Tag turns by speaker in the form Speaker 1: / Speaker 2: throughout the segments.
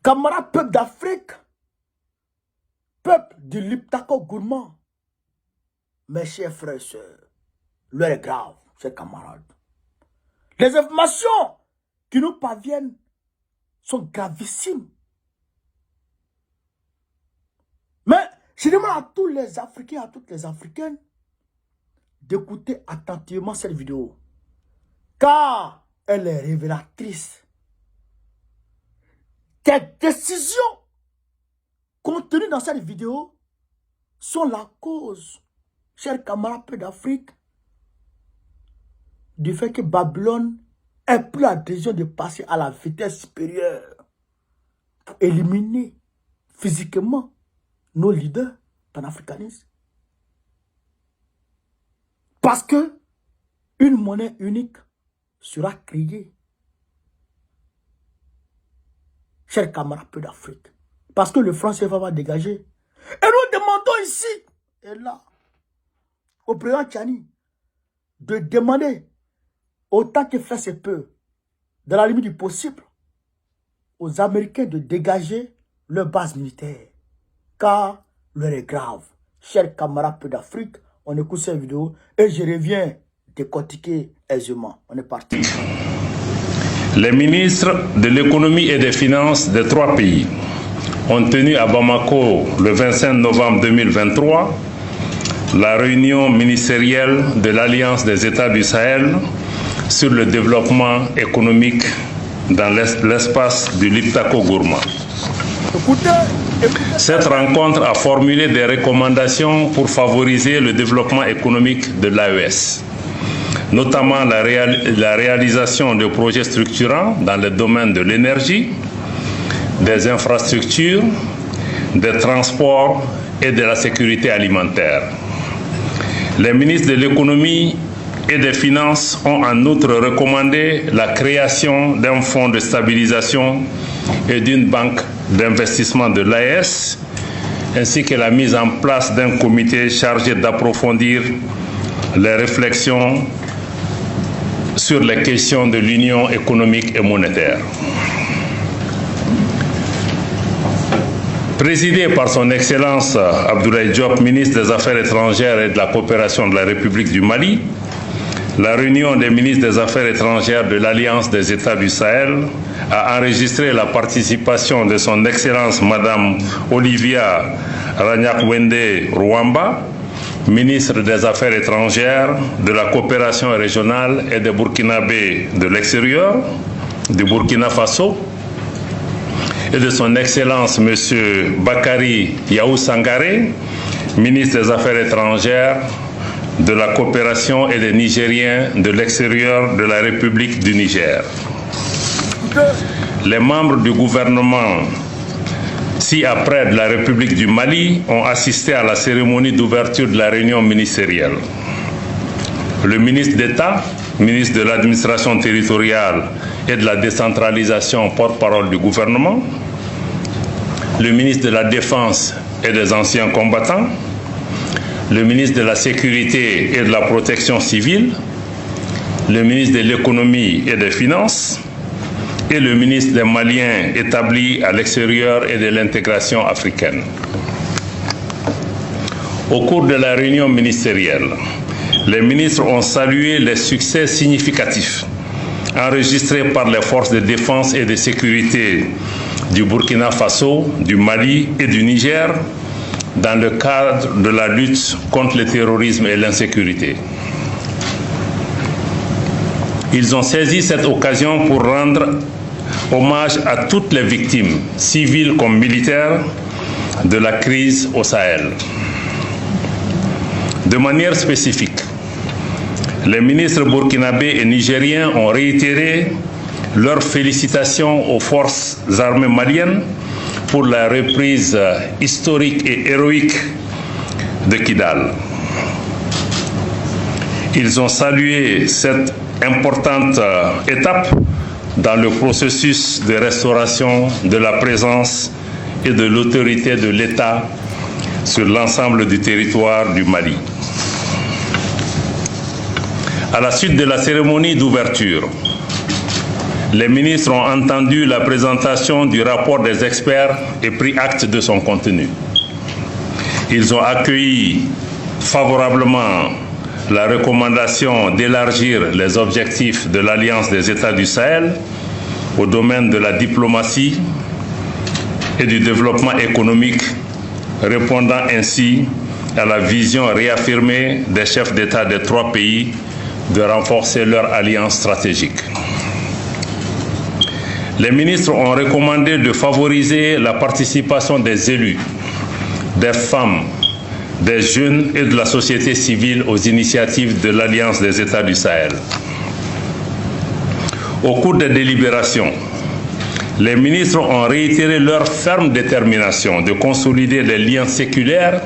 Speaker 1: Camarades peuple d'Afrique, peuple du Liptako gourmand, mes chers frères et sœurs, l'heure est grave, chers camarades. Les informations qui nous parviennent sont gravissimes. Mais je demande à tous les Africains, à toutes les Africaines, d'écouter attentivement cette vidéo, car elle est révélatrice. Des décisions contenues dans cette vidéo sont la cause, chers camarades d'Afrique, du fait que Babylone ait pris la décision de passer à la vitesse supérieure pour éliminer physiquement nos leaders panafricanistes. Parce que une monnaie unique sera créée. Chers camarades d'Afrique, parce que le franc CFA va dégager. Et nous demandons ici, et là, au président Tchani, de demander, autant que faire se peut, dans la limite du possible, aux Américains de dégager leur base militaire. Car l'heure est grave. Chers camarades d'Afrique, on écoute cette vidéo et je reviens décortiquer aisément. On est parti.
Speaker 2: Les ministres de l'économie et des finances des trois pays ont tenu à Bamako le 25 novembre 2023 la réunion ministérielle de l'Alliance des États du Sahel sur le développement économique dans l'espace du Liptako gourmand. Cette rencontre a formulé des recommandations pour favoriser le développement économique de l'AES, notamment la réalisation de projets structurants dans le domaine de l'énergie, des infrastructures, des transports et de la sécurité alimentaire. Les ministres de l'économie et des finances ont en outre recommandé la création d'un fonds de stabilisation et d'une banque d'investissement de l'AES, ainsi que la mise en place d'un comité chargé d'approfondir les réflexions sur les questions de l'union économique et monétaire. Présidé par son Excellence Abdoulaye Diop, ministre des Affaires étrangères et de la coopération de la République du Mali, la réunion des ministres des Affaires étrangères de l'Alliance des États du Sahel a enregistré la participation de son Excellence Madame Olivia Ragnakwende Rwamba, ministre des Affaires étrangères, de la coopération régionale et des Burkinabés de l'extérieur, du Burkina Faso, et de son Excellence M. Bakary Yaou Sangaré, ministre des Affaires étrangères, de la coopération et des Nigériens de l'extérieur de la République du Niger. Les membres du gouvernement ci-après de la République du Mali ont assisté à la cérémonie d'ouverture de la réunion ministérielle. Le ministre d'État, ministre de l'administration territoriale et de la décentralisation, porte-parole du gouvernement, le ministre de la Défense et des anciens combattants, le ministre de la Sécurité et de la Protection civile, le ministre de l'Économie et des Finances et le ministre des Maliens établis à l'extérieur et de l'intégration africaine. Au cours de la réunion ministérielle, les ministres ont salué les succès significatifs enregistrés par les forces de défense et de sécurité du Burkina Faso, du Mali et du Niger dans le cadre de la lutte contre le terrorisme et l'insécurité. Ils ont saisi cette occasion pour rendre hommage à toutes les victimes, civiles comme militaires, de la crise au Sahel. De manière spécifique, les ministres burkinabés et nigériens ont réitéré leurs félicitations aux forces armées maliennes pour la reprise historique et héroïque de Kidal. Ils ont salué cette importante étape dans le processus de restauration de la présence et de l'autorité de l'État sur l'ensemble du territoire du Mali. À la suite de la cérémonie d'ouverture, Les ministres ont entendu la présentation du rapport des experts et pris acte de son contenu. Ils ont accueilli favorablement la recommandation d'élargir les objectifs de l'Alliance des États du Sahel au domaine de la diplomatie et du développement économique, répondant ainsi à la vision réaffirmée des chefs d'État des 3 pays de renforcer leur alliance stratégique. Les ministres ont recommandé de favoriser la participation des élus, des femmes, des jeunes et de la société civile aux initiatives de l'Alliance des États du Sahel. Au cours des délibérations, les ministres ont réitéré leur ferme détermination de consolider les liens séculaires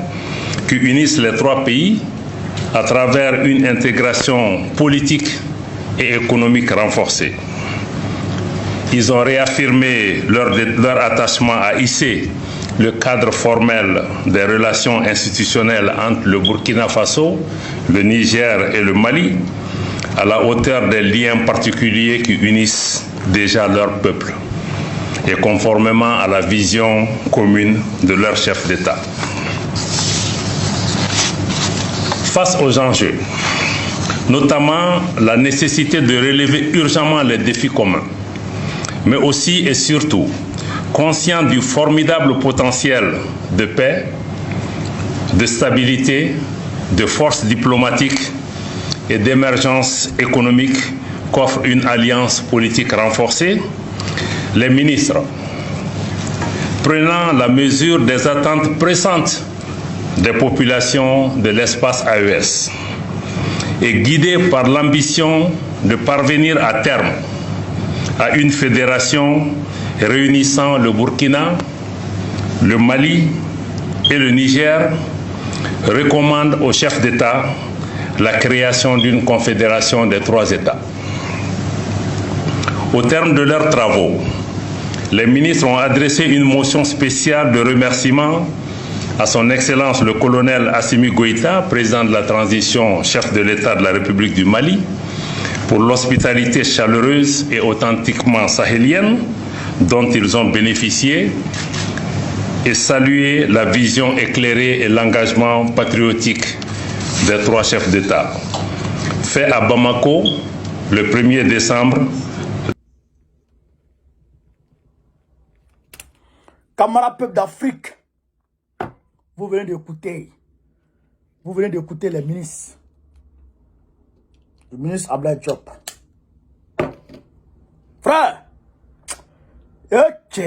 Speaker 2: qui unissent les 3 pays à travers une intégration politique et économique renforcée. Ils ont réaffirmé leur attachement à hisser le cadre formel des relations institutionnelles entre le Burkina Faso, le Niger et le Mali, à la hauteur des liens particuliers qui unissent déjà leur peuple et conformément à la vision commune de leur chef d'État. Face aux enjeux, notamment la nécessité de relever urgemment les défis communs, mais aussi et surtout conscient du formidable potentiel de paix, de stabilité, de force diplomatique et d'émergence économique qu'offre une alliance politique renforcée, les ministres, prenant la mesure des attentes pressantes des populations de l'espace AES et guidés par l'ambition de parvenir à terme à une fédération réunissant le Burkina, le Mali et le Niger, recommande aux chefs d'État la création d'une confédération des 3 États. Au terme de leurs travaux, les ministres ont adressé une motion spéciale de remerciement à son Excellence le colonel Assimi Goïta, président de la transition, chef de l'État de la République du Mali, pour l'hospitalité chaleureuse et authentiquement sahélienne dont ils ont bénéficié et saluer la vision éclairée et l'engagement patriotique des 3 chefs d'État. Fait à Bamako le 1er décembre.
Speaker 1: Camarades peuple d'Afrique, vous venez d'écouter les ministres. Le ministre Abdoulaye Diop. Frère, ok,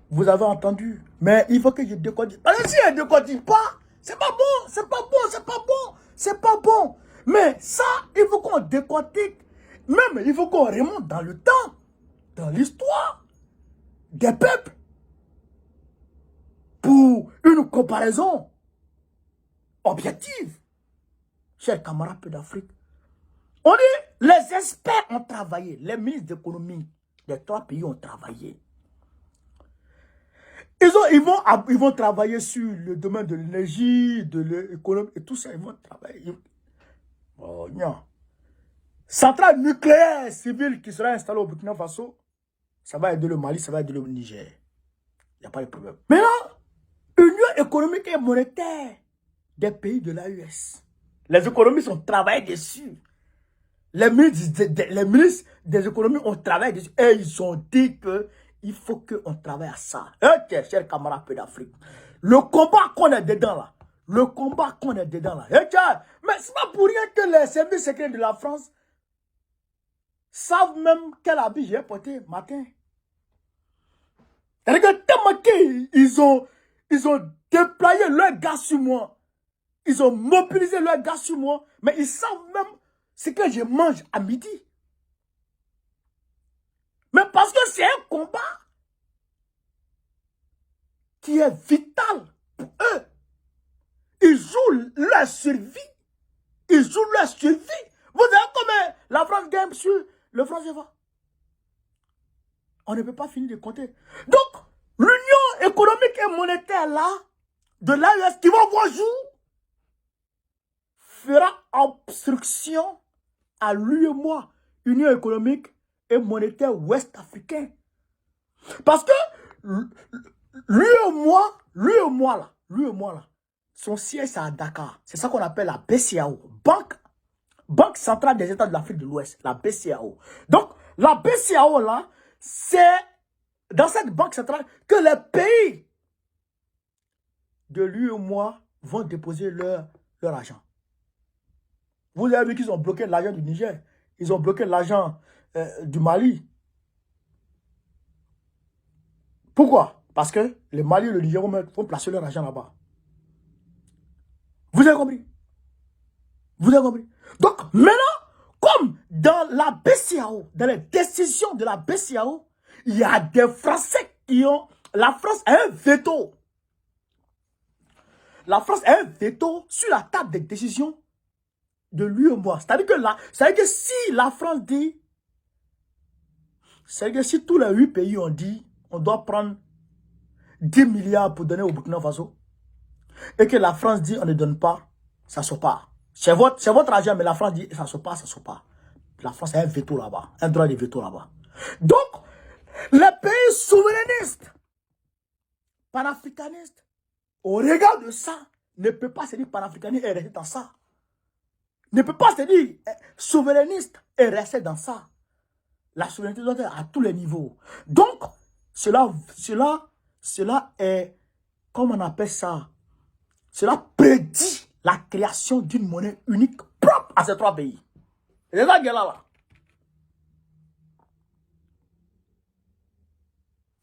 Speaker 1: vous avez entendu, mais il faut que je décodie. Parce que si je ne décodie pas, c'est pas bon, c'est pas bon, c'est pas bon, c'est pas bon. Mais ça, il faut qu'on décortique. Même, il faut qu'on remonte dans le temps, dans l'histoire des peuples, pour une comparaison objective. Chers camarades d'Afrique, on dit, les experts ont travaillé, les ministres d'économie des 3 pays ont travaillé. Ils vont travailler sur le domaine de l'énergie, de l'économie et tout ça. Ils vont travailler. Oh, non. Centrale nucléaire civile qui sera installée au Burkina Faso, ça va aider le Mali, ça va aider le Niger. Il n'y a pas de problème. Maintenant, Union économique et monétaire des pays de l'AES. Les économistes ont travaillé dessus. Les ministres des économies ont travaillé dessus. Et ils ont dit qu'il faut qu'on travaille à ça. Ok, chers camarades d'Afrique. Le combat qu'on est dedans là. Le combat qu'on est dedans là. Mais c'est pas pour rien que les services secrets de la France savent même quel habit j'ai porté matin. Regarde tellement qu'ils ont déployé leurs gars sur moi. Ils ont mobilisé leurs gars sur moi. Mais ils savent même ce que je mange à midi. Mais parce que c'est un combat qui est vital pour eux. Ils jouent leur survie. Ils jouent leur survie. Vous savez comment la France gagne sur le franc CFA? On ne peut pas finir de compter. Donc, l'union économique et monétaire là, de l'AES qui va voir jour, fera obstruction à lui et moi, Union économique et monétaire ouest-africain. Parce que lui et moi là, son siège c'est à Dakar. C'est ça qu'on appelle la BCAO, Banque centrale des États de l'Afrique de l'Ouest, la BCAO. Donc, la BCAO là, c'est dans cette banque centrale que les pays de l'UEMOA vont déposer leur argent. Vous avez vu qu'ils ont bloqué l'argent du Niger. Ils ont bloqué l'argent du Mali. Pourquoi? Parce que le Mali et le Niger vont placer leur argent là-bas. Vous avez compris? Vous avez compris? Donc, maintenant, comme dans la BCAO, dans les décisions de la BCAO, il y a des Français qui ont... La France a un veto. La France a un veto sur la table des décisions de l'UEMOA. C'est-à-dire que si la France dit... C'est-à-dire que si tous les 8 pays ont dit, on doit prendre 10 milliards pour donner au Burkina Faso, et que la France dit, on ne donne pas, ça ne sort pas. C'est votre argent, mais la France dit, ça ne sort pas, ça ne sort pas. La France a un veto là-bas, un droit de veto là-bas. Donc, les pays souverainistes, panafricanistes, au regard de ça, ne peut pas se dire panafricaniste et rester dans ça. Ne peut pas se dire souverainiste et rester dans ça. La souveraineté doit être à tous les niveaux. Donc, cela est, comment on appelle ça? Cela prédit la création d'une monnaie unique propre à ces 3 pays. Et c'est ça qui est là.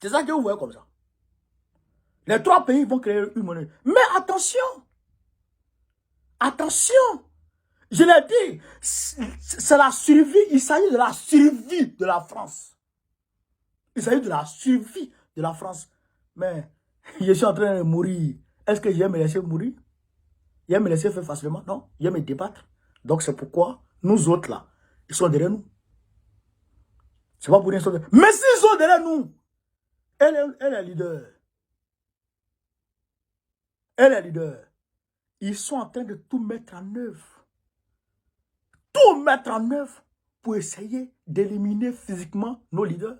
Speaker 1: C'est ça que vous voyez comme ça. Les 3 pays vont créer une monnaie. Mais attention! Attention! Je l'ai dit, c'est la survie, il s'agit de la survie de la France. Il s'agit de la survie de la France. Mais je suis en train de mourir. Est-ce que je vais me laisser mourir? Je vais me laisser faire facilement? Non, je vais me débattre. Donc c'est pourquoi nous autres là, ils sont derrière nous. C'est pas pour rien qu'ils sont derrière nous. Mais s'ils sont derrière nous, elle est leader. Elle est leader. Ils sont en train de tout mettre en œuvre. Tout mettre en œuvre pour essayer d'éliminer physiquement nos leaders.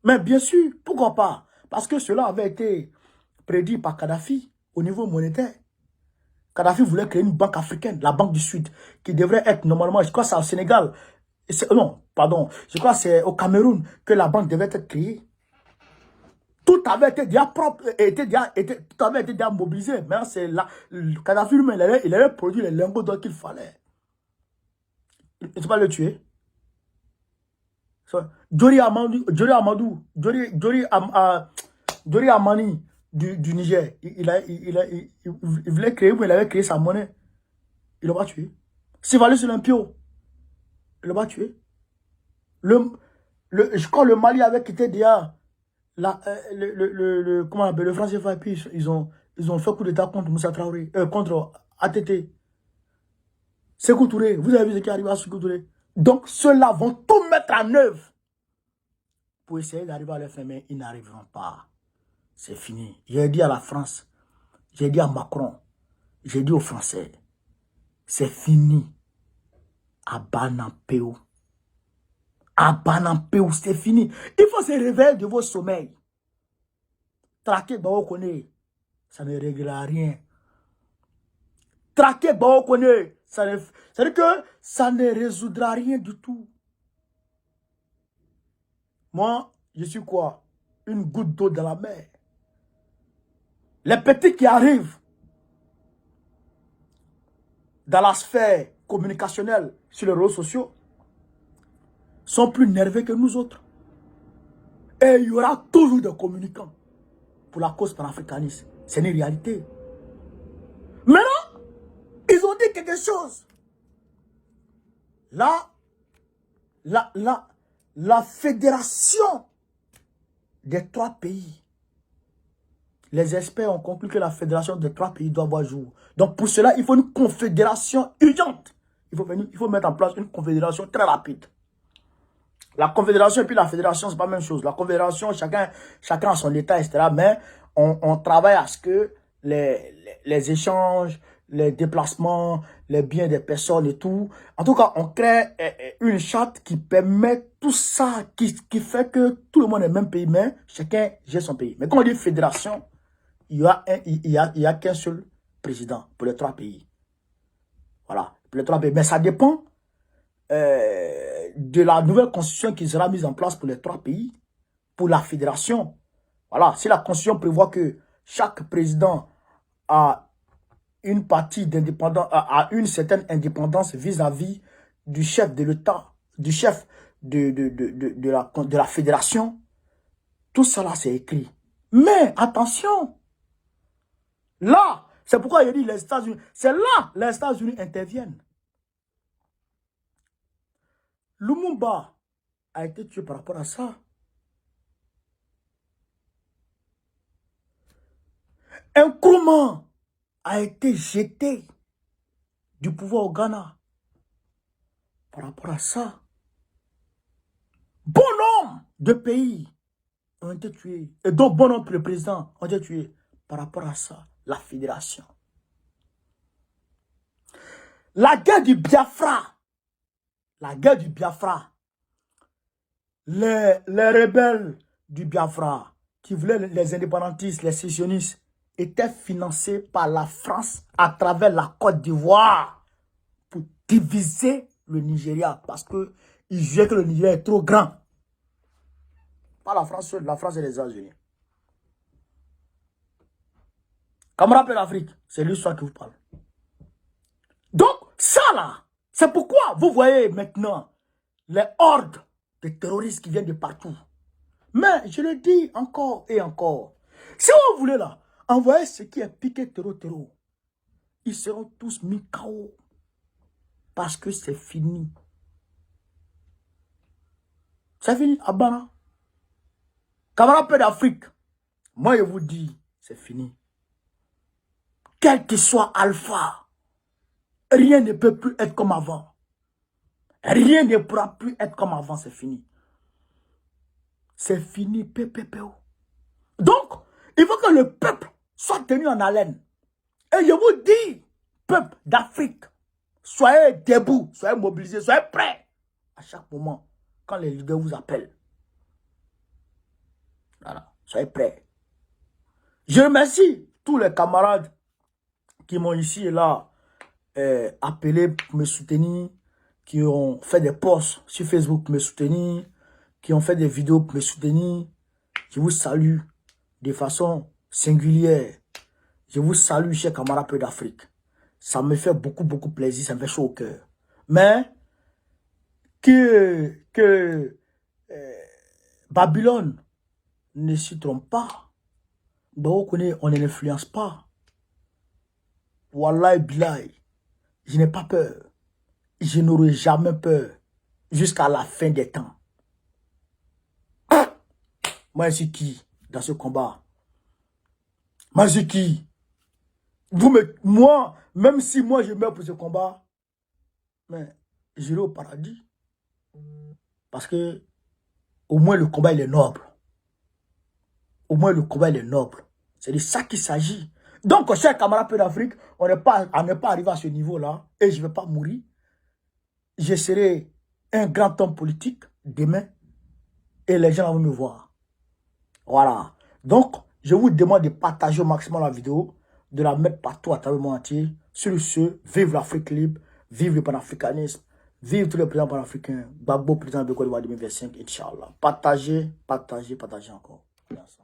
Speaker 1: Mais bien sûr, pourquoi pas? Parce que cela avait été prédit par Kadhafi au niveau monétaire. Kadhafi voulait créer une banque africaine, la Banque du Sud, qui devrait être normalement, je crois que c'est au Sénégal, non, pardon, je crois que c'est au Cameroun que la banque devait être créée. Tout avait été déjà propre, tout avait été déjà mobilisé. Maintenant, c'est là, Kadhafi lui-même, il avait produit les lingots d'or qu'il fallait. Il ne faut pas le tuer. Djori Amani du Niger, il voulait créer, il avait créé sa monnaie. Il l'a pas tué. Sivalis Olympio, il l'a pas tué. Je crois que le Mali avait quitté déjà comment on appelle, le franc CFA, et puis ils ont fait coup d'état contre Moussa Traoré, contre ATT. Sékou Touré, vous avez vu ce qui arrive à Sékou Touré. Donc, ceux-là vont tout mettre en œuvre pour essayer d'arriver à leur fin, mais ils n'arriveront pas. C'est fini. J'ai dit à la France, j'ai dit à Macron, j'ai dit aux Français, c'est fini. À Banampéo. À Banampéo, c'est fini. Il faut se réveiller de vos sommeils. Traquer Baokone, ça ne réglera rien. Traquer Baokone, c'est-à-dire que ça ne résoudra rien du tout. Moi, je suis quoi? Une goutte d'eau dans la mer. Les petits qui arrivent dans la sphère communicationnelle sur les réseaux sociaux sont plus nerveux que nous autres. Et il y aura toujours des communicants pour la cause panafricaniste. C'est une réalité. Maintenant, ils ont dit quelque chose. Là, la fédération des 3 pays, les experts ont conclu que la fédération des 3 pays doit voir jour. Donc pour cela, il faut une confédération urgente. Il faut mettre en place une confédération très rapide. La confédération et puis la fédération, c'est pas la même chose. La confédération, chacun a son état, etc. Mais on travaille à ce que les échanges, les déplacements, les biens des personnes et tout. En tout cas, on crée une charte qui permet tout ça, qui fait que tout le monde est le même pays, mais chacun gère son pays. Mais quand on dit fédération, il y a qu'un seul président pour les 3 pays. Voilà, pour les 3 pays. Mais ça dépend de la nouvelle constitution qui sera mise en place pour les 3 pays, pour la fédération. Voilà, si la constitution prévoit que chaque président a une partie d'indépendance, a une certaine indépendance vis-à-vis du chef de l'État, du chef de la fédération, tout ça là c'est écrit. Mais attention, là, c'est pourquoi il dit les États-Unis, c'est là les États-Unis interviennent. Lumumba a été tué par rapport à ça. Nkrumah a été jeté du pouvoir au Ghana par rapport à ça. Bon nombre de pays ont été tués. Et donc bon nombre de présidents ont été tués par rapport à ça. La fédération. La guerre du Biafra. La guerre du Biafra. Les rebelles du Biafra qui voulaient les indépendantistes, les sécessionnistes, étaient financés par la France à travers la Côte d'Ivoire pour diviser le Nigeria parce qu'ils jugeaient que le Nigeria est trop grand. Pas la France seule, la France et les États-Unis. Camarades d'Afrique, c'est l'histoire qui vous parle. Donc, ça là, c'est pourquoi vous voyez maintenant les hordes de terroristes qui viennent de partout. Mais je le dis encore et encore, si vous voulez là, envoyer ce qui est piqué terreau, ils seront tous mis KO. Parce que c'est fini. C'est fini, Abana. Camarades d'Afrique, moi je vous dis, c'est fini. Quel que soit Alpha, rien ne peut plus être comme avant. Rien ne pourra plus être comme avant, c'est fini. C'est fini, PPPO. Donc, il faut que le peuple soit tenu en haleine. Et je vous dis, peuple d'Afrique, soyez debout, soyez mobilisés, soyez prêts à chaque moment quand les leaders vous appellent. Voilà, soyez prêts. Je remercie tous les camarades qui m'ont ici et là appelé pour me soutenir, qui ont fait des posts sur Facebook pour me soutenir, qui ont fait des vidéos pour me soutenir. Je vous salue de façon singulière. Je vous salue, chers camarades d'Afrique. Ça me fait beaucoup plaisir, ça me fait chaud au cœur. Mais que Babylone ne s'y trompe pas. On ne l'influence pas. Wallahi billahi, je n'ai pas peur. Je n'aurai jamais peur jusqu'à la fin des temps. Moi, je suis qui dans ce combat? Moi, je suis qui? Moi, même si moi je meurs pour ce combat, mais j'irai au paradis. Parce que au moins le combat il est noble. Au moins le combat il est noble. C'est de ça qu'il s'agit. Donc, chers camarades d'Afrique, on n'est pas arrivé à ce niveau-là et je ne vais pas mourir. Je serai un grand homme politique demain et les gens vont me voir. Voilà. Donc, je vous demande de partager au maximum la vidéo, de la mettre partout à travers le monde entier. Sur ce, vive l'Afrique libre, vive le panafricanisme, vive tous les présidents panafricains. Gbagbo, président de Côte d'Ivoire 2025, Inch'Allah. Partagez encore. Merci.